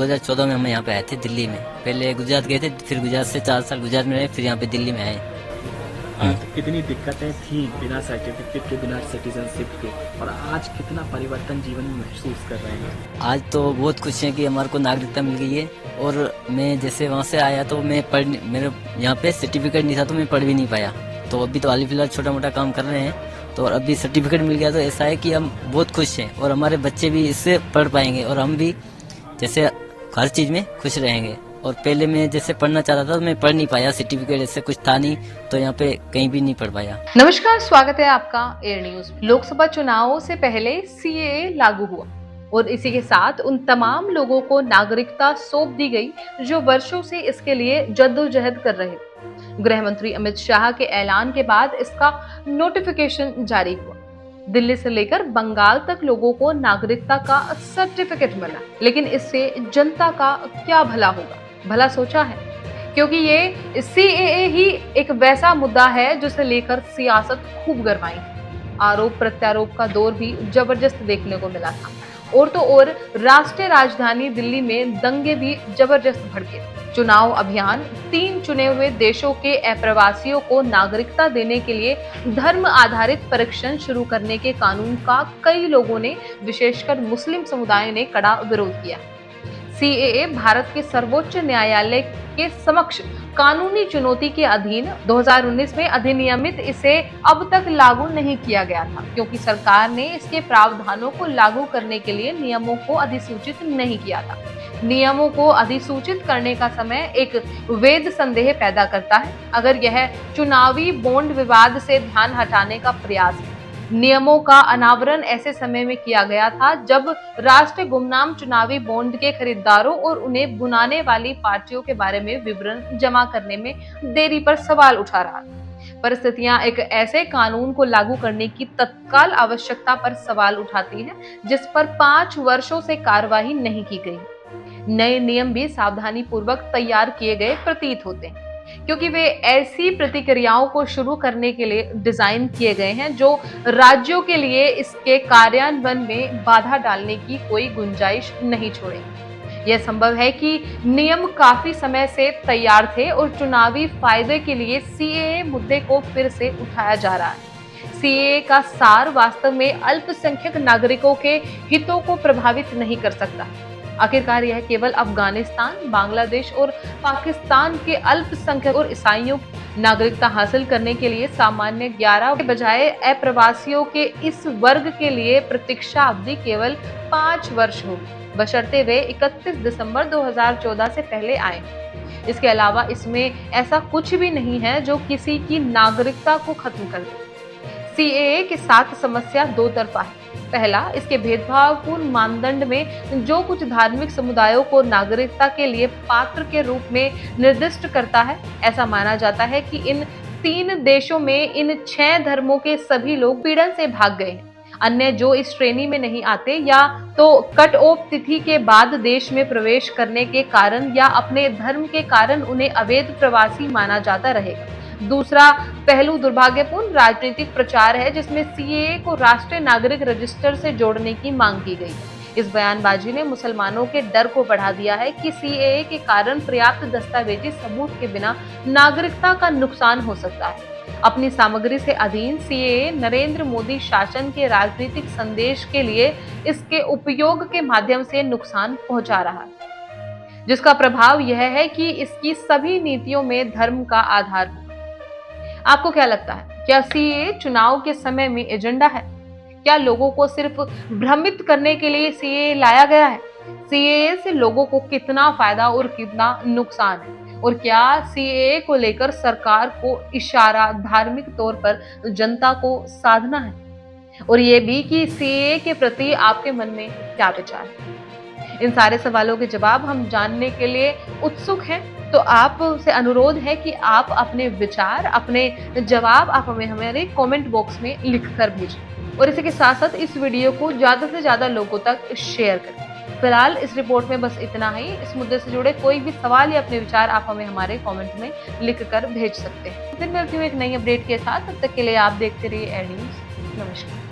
2014 में हम यहाँ पे आए थे दिल्ली में। पहले गुजरात गए थे, फिर गुजरात से 4 साल गुजरात में रहे, फिर यहाँ पे दिल्ली में आए। तो कितनी दिक्कतें थी बिना सर्टिफिकेट के, बिना सिटीजनशिप के, और आज कितना परिवर्तन जीवन में महसूस कर रहे हैं? आज तो बहुत खुश हैं कि हमारे को नागरिकता मिल गई है। और मैं जैसे वहाँ से आया तो मैं मेरे यहाँ पे सर्टिफिकेट नहीं था तो मैं पढ़ भी नहीं पाया। तो अभी तो हाल ही फिलहाल छोटा मोटा काम कर रहे हैं, तो अभी सर्टिफिकेट मिल गया तो ऐसा है कि हम बहुत खुश हैं और हमारे बच्चे भी इससे पढ़ पाएंगे और हम भी जैसे हर चीज़ में खुश रहेंगे। और पहले मैं जैसे पढ़ना चाहता था तो मैं पढ़ नहीं पाया, सर्टिफिकेट ऐसे कुछ था नहीं, तो यहाँ पे कहीं भी नहीं पढ़ पाया। नमस्कार, स्वागत है आपका एयर न्यूज। लोकसभा चुनावों से पहले सीएए लागू हुआ और इसी के साथ उन तमाम लोगों को नागरिकता सौंप दी गई जो वर्षों से इसके लिए जद्दोजहद कर रहे थे। गृह मंत्री अमित शाह के ऐलान के बाद इसका नोटिफिकेशन जारी हुआ। दिल्ली से लेकर बंगाल तक लोगों को नागरिकता का सर्टिफिकेट मिला, लेकिन इससे जनता का क्या भला होगा, भला सोचा है? क्योंकि ये सीएए ही एक वैसा मुद्दा है जिसे लेकर सियासत खूब गरमाई। आरोप प्रत्यारोप का दौर भी जबरदस्त देखने को मिला था। और तो और राष्ट्रीय राजधानी दिल्ली में दंगे भी जबरदस्त भड़के। चुनाव अभियान 3 चुने हुए देशों के अप्रवासियों को नागरिकता देने के लिए धर्म आधारित परीक्षण शुरू करने के कानून का कई लोगों ने, विशेषकर मुस्लिम समुदाय ने कड़ा विरोध किया। सीएए भारत के सर्वोच्च न्यायालय के समक्ष कानूनी चुनौती के अधीन 2019 में अधिनियमित इसे अब तक लागू नहीं किया गया था, क्योंकि सरकार ने इसके प्रावधानों को लागू करने के लिए नियमों को अधिसूचित नहीं किया था। नियमों को अधिसूचित करने का समय एक वैध संदेह पैदा करता है, अगर यह चुनावी बॉन्ड विवाद से ध्यान हटाने का प्रयास है। नियमों का अनावरण ऐसे समय में किया गया था जब राष्ट्र गुमनाम चुनावी बॉन्ड के खरीदारों और उन्हें बुनाने वाली पार्टियों के बारे में विवरण जमा करने में देरी पर सवाल उठा रहा था। परिस्थितियां एक ऐसे कानून को लागू करने की तत्काल आवश्यकता पर सवाल उठाती हैं, जिस पर 5 वर्षों से कार्रवाई नहीं की गई। नए नियम भी सावधानी पूर्वक तैयार किए गए प्रतीत होते हैं, क्योंकि वे ऐसी प्रतिक्रियाओं को शुरू करने के लिए डिजाइन किए गए हैं जो राज्यों के लिए इसके कार्यान्वयन में बाधा डालने की कोई गुंजाइश नहीं छोड़ेंगे। यह संभव है कि नियम काफी समय से तैयार थे और चुनावी फायदे के लिए सीएए मुद्दे को फिर से उठाया जा रहा है। सीएए का सार वास्तव में अल्पसंख्यक नागरिकों के हितों को प्रभावित नहीं कर सकता। आखिरकार यह केवल अफगानिस्तान, बांग्लादेश और पाकिस्तान के अल्पसंख्यक और ईसाइयों नागरिकता हासिल करने के लिए सामान्य 11 के बजाय अप्रवासियों के इस वर्ग के लिए प्रतीक्षा अवधि केवल 5 वर्ष होगी, बशर्ते वे 31 दिसंबर 2014 से पहले आए। इसके अलावा इसमें ऐसा कुछ भी नहीं है जो किसी की नागरिकता को खत्म कर दे। सीएए के साथ समस्या दो तरफा है। पहला, इसके भेदभावपूर्ण मानदंड में जो कुछ धार्मिक समुदायों को नागरिकता के लिए पात्र के रूप में निर्दिष्ट करता है। ऐसा माना जाता है कि इन 3 देशों में इन 6 धर्मों के सभी लोग पीड़न से भाग गए हैं। अन्य जो इस श्रेणी में नहीं आते, या तो कट ऑफ तिथि के बाद देश में प्रवेश करने के कारण या अपने धर्म के कारण उन्हें अवैध प्रवासी माना जाता रहेगा। दूसरा पहलू दुर्भाग्यपूर्ण राजनीतिक प्रचार है, जिसमें सीएए को राष्ट्रीय नागरिक रजिस्टर से जोड़ने की मांग की गई है। इस बयानबाजी ने मुसलमानों के डर को बढ़ा दिया है कि सीएए के कारण पर्याप्त दस्तावेजी सबूत के बिना नागरिकता का नुकसान हो सकता है। अपनी सामग्री से अधीन सीएए नरेंद्र मोदी शासन के राजनीतिक संदेश के लिए इसके उपयोग के माध्यम से नुकसान पहुंचा रहा है, जिसका प्रभाव यह है कि इसकी सभी नीतियों में धर्म का आधार हो। आपको क्या लगता है, क्या सीएए चुनाव के समय में एजेंडा है? क्या लोगों को सिर्फ भ्रमित करने के लिए सीएए लाया गया है? सीएए से लोगों को कितना फायदा और कितना नुकसान है? और क्या सीएए को लेकर सरकार को इशारा धार्मिक तौर पर जनता को साधना है? और ये भी कि सीएए के प्रति आपके मन में क्या विचार है? इन सारे सवालों के जवाब हम जानने के लिए उत्सुक हैं, तो आपसे अनुरोध है कि आप अपने विचार, अपने जवाब आप हमें हमारे कमेंट बॉक्स में लिख कर भेजें और इसी के साथ साथ इस वीडियो को ज़्यादा से ज़्यादा लोगों तक शेयर करें। फिलहाल इस रिपोर्ट में बस इतना ही। इस मुद्दे से जुड़े कोई भी सवाल या अपने विचार आप हमें हमारे कमेंट में लिख कर भेज सकते हैं। फिर मिलती हूँ एक नई अपडेट के साथ, तब तक के लिए आप देखते रहिए एयर न्यूज़। नमस्कार।